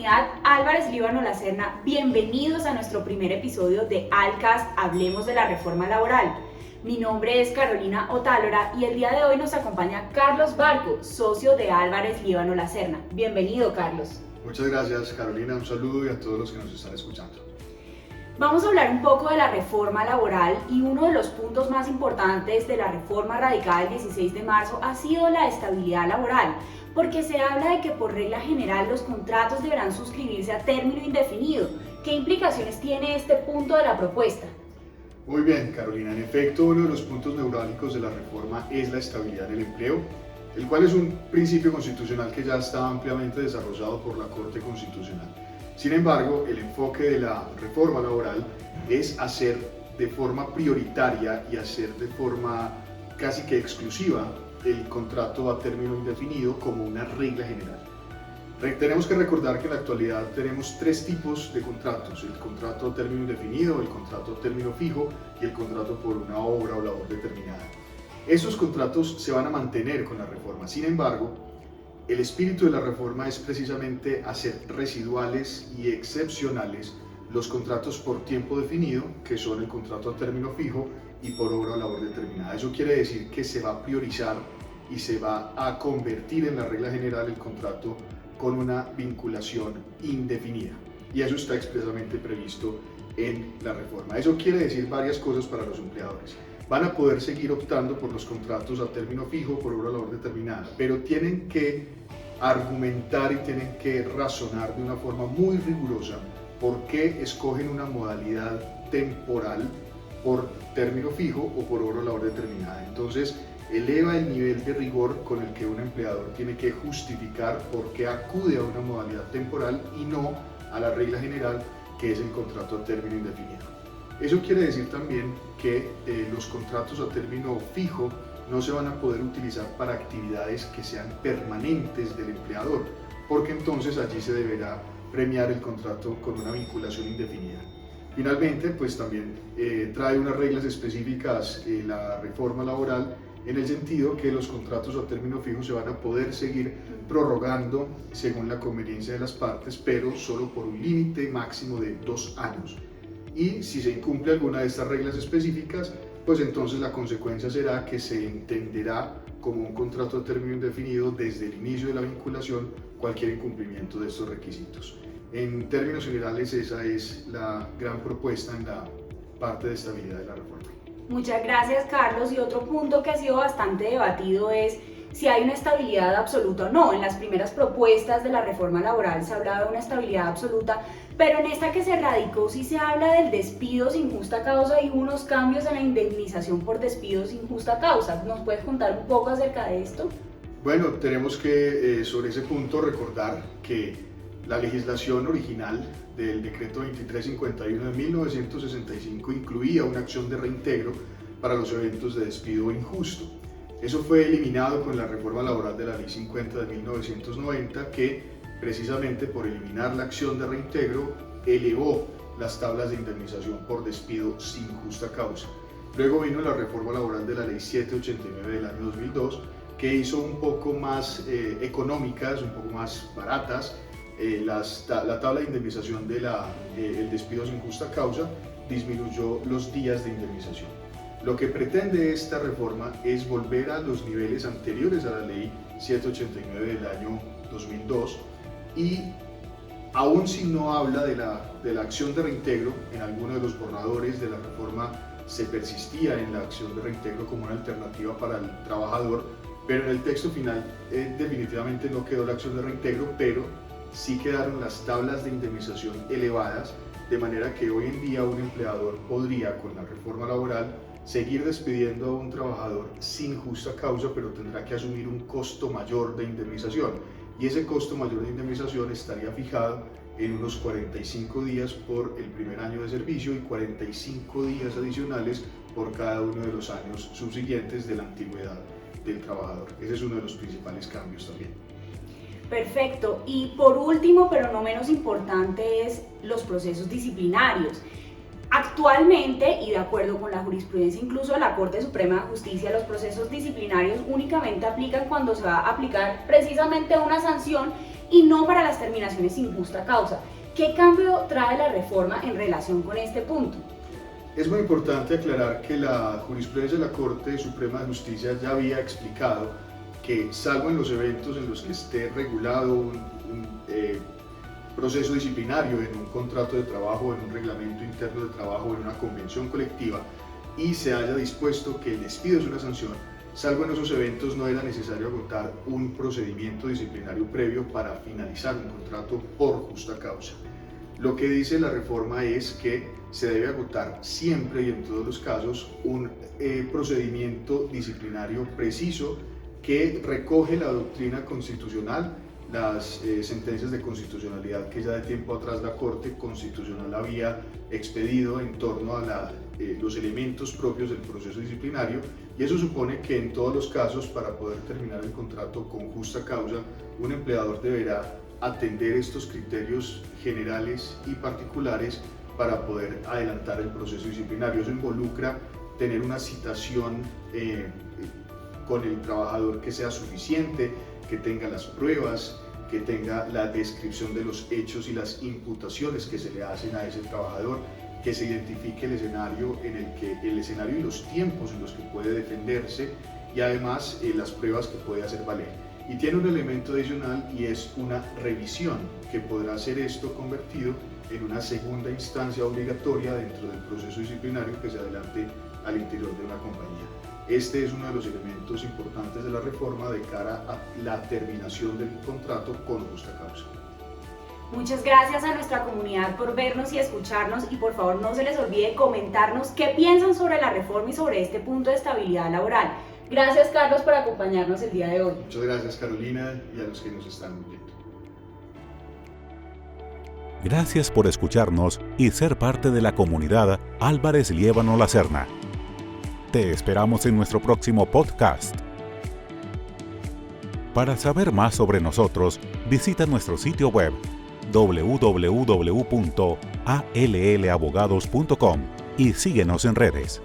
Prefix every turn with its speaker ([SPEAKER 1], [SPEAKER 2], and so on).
[SPEAKER 1] comunidad Álvarez Líbano La Serna, bienvenidos a nuestro primer episodio de ALCAST, Hablemos de la Reforma Laboral. Mi nombre es Carolina Otálora y el día de hoy nos acompaña Carlos Barco, socio de Álvarez Líbano La Serna. Bienvenido, Carlos.
[SPEAKER 2] Muchas gracias, Carolina, un saludo y a todos los que nos están escuchando.
[SPEAKER 1] Vamos a hablar un poco de la reforma laboral y uno de los puntos más importantes de la reforma radicada el 16 de marzo ha sido la estabilidad laboral, porque se habla de que por regla general los contratos deberán suscribirse a término indefinido. ¿Qué implicaciones tiene este punto de la propuesta?
[SPEAKER 2] Muy bien, Carolina, en efecto uno de los puntos neurálgicos de la reforma es la estabilidad en el empleo, el cual es un principio constitucional que ya está ampliamente desarrollado por la Corte Constitucional. Sin embargo, el enfoque de la reforma laboral es hacer de forma prioritaria y hacer de forma casi que exclusiva el contrato a término indefinido como una regla general. Tenemos que recordar que en la actualidad tenemos tres tipos de contratos: el contrato a término indefinido, el contrato a término fijo y el contrato por una obra o labor determinada. Esos contratos se van a mantener con la reforma. Sin embargo, el espíritu de la reforma es precisamente hacer residuales y excepcionales los contratos por tiempo definido, que son el contrato a término fijo y por obra o labor determinada. Eso quiere decir que se va a priorizar y se va a convertir en la regla general el contrato con una vinculación indefinida. Y eso está expresamente previsto en la reforma. Eso quiere decir varias cosas para los empleadores. Van a poder seguir optando por los contratos a término fijo, por obra o labor determinada, pero tienen que argumentar y tienen que razonar de una forma muy rigurosa por qué escogen una modalidad temporal por término fijo o por obra o labor determinada. Entonces, eleva el nivel de rigor con el que un empleador tiene que justificar por qué acude a una modalidad temporal y no a la regla general, que es el contrato a término indefinido. Eso quiere decir también que los contratos a término fijo no se van a poder utilizar para actividades que sean permanentes del empleador, porque entonces allí se deberá premiar el contrato con una vinculación indefinida. Finalmente, pues también trae unas reglas específicas la reforma laboral, en el sentido que los contratos a término fijo se van a poder seguir prorrogando según la conveniencia de las partes, pero solo por un límite máximo de 2 años. Y si se incumple alguna de estas reglas específicas, pues entonces la consecuencia será que se entenderá como un contrato a término indefinido desde el inicio de la vinculación cualquier incumplimiento de estos requisitos. En términos generales, esa es la gran propuesta en la parte de estabilidad de la reforma.
[SPEAKER 1] Muchas gracias, Carlos. Y otro punto que ha sido bastante debatido es si hay una estabilidad absoluta o no. En las primeras propuestas de la reforma laboral se hablaba de una estabilidad absoluta, pero en esta que se radicó sí se habla del despido sin justa causa y unos cambios en la indemnización por despido sin justa causa. ¿Nos puedes contar un poco acerca de esto?
[SPEAKER 2] Bueno, tenemos que sobre ese punto recordar que la legislación original del decreto 2351 de 1965 incluía una acción de reintegro para los eventos de despido injusto. Eso fue eliminado con la reforma laboral de la Ley 50 de 1990, que precisamente por eliminar la acción de reintegro elevó las tablas de indemnización por despido sin justa causa. Luego vino la reforma laboral de la Ley 789 del año 2002, que hizo un poco más económicas, un poco más baratas la tabla de indemnización del despido sin justa causa, disminuyó los días de indemnización. Lo que pretende esta reforma es volver a los niveles anteriores a la Ley 789 del año 2002, y aún si no habla de la acción de reintegro, en alguno de los borradores de la reforma se persistía en la acción de reintegro como una alternativa para el trabajador, pero en el texto final definitivamente no quedó la acción de reintegro, pero sí quedaron las tablas de indemnización elevadas, de manera que hoy en día un empleador podría, con la reforma laboral, seguir despidiendo a un trabajador sin justa causa, pero tendrá que asumir un costo mayor de indemnización, y ese costo mayor de indemnización estaría fijado en unos 45 días por el primer año de servicio y 45 días adicionales por cada uno de los años subsiguientes de la antigüedad del trabajador. Ese es uno de los principales cambios también.
[SPEAKER 1] Perfecto. Y por último, pero no menos importante, es los procesos disciplinarios. Actualmente, y de acuerdo con la jurisprudencia incluso de la Corte Suprema de Justicia, los procesos disciplinarios únicamente aplican cuando se va a aplicar precisamente una sanción y no para las terminaciones sin justa causa. ¿Qué cambio trae la reforma en relación con este punto?
[SPEAKER 2] Es muy importante aclarar que la jurisprudencia de la Corte Suprema de Justicia ya había explicado que, salvo en los eventos en los que esté regulado un proceso disciplinario en un contrato de trabajo, en un reglamento interno de trabajo, en una convención colectiva, y se haya dispuesto que el despido es una sanción, salvo en esos eventos no era necesario agotar un procedimiento disciplinario previo para finalizar un contrato por justa causa. Lo que dice la reforma es que se debe agotar siempre y en todos los casos un procedimiento disciplinario preciso que recoge la doctrina constitucional, las sentencias de constitucionalidad que ya de tiempo atrás la Corte Constitucional había expedido en torno a los elementos propios del proceso disciplinario, y eso supone que en todos los casos, para poder terminar el contrato con justa causa, un empleador deberá atender estos criterios generales y particulares para poder adelantar el proceso disciplinario. Eso involucra tener una citación con el trabajador que sea suficiente, que tenga las pruebas, que tenga la descripción de los hechos y las imputaciones que se le hacen a ese trabajador, que se identifique el escenario y los tiempos en los que puede defenderse, y además las pruebas que puede hacer valer. Y tiene un elemento adicional, y es una revisión, que podrá ser esto convertido en una segunda instancia obligatoria dentro del proceso disciplinario que se adelante al interior de una compañía. Este es uno de los elementos importantes de la reforma de cara a la terminación del contrato con justa causa.
[SPEAKER 1] Muchas gracias a nuestra comunidad por vernos y escucharnos, y por favor no se les olvide comentarnos qué piensan sobre la reforma y sobre este punto de estabilidad laboral. Gracias, Carlos, por acompañarnos el día de hoy.
[SPEAKER 2] Muchas gracias, Carolina, y a los que nos están viendo.
[SPEAKER 3] Gracias por escucharnos y ser parte de la comunidad Álvarez Liévano La Serna. Te esperamos en nuestro próximo podcast. Para saber más sobre nosotros, visita nuestro sitio web www.allabogados.com y síguenos en redes.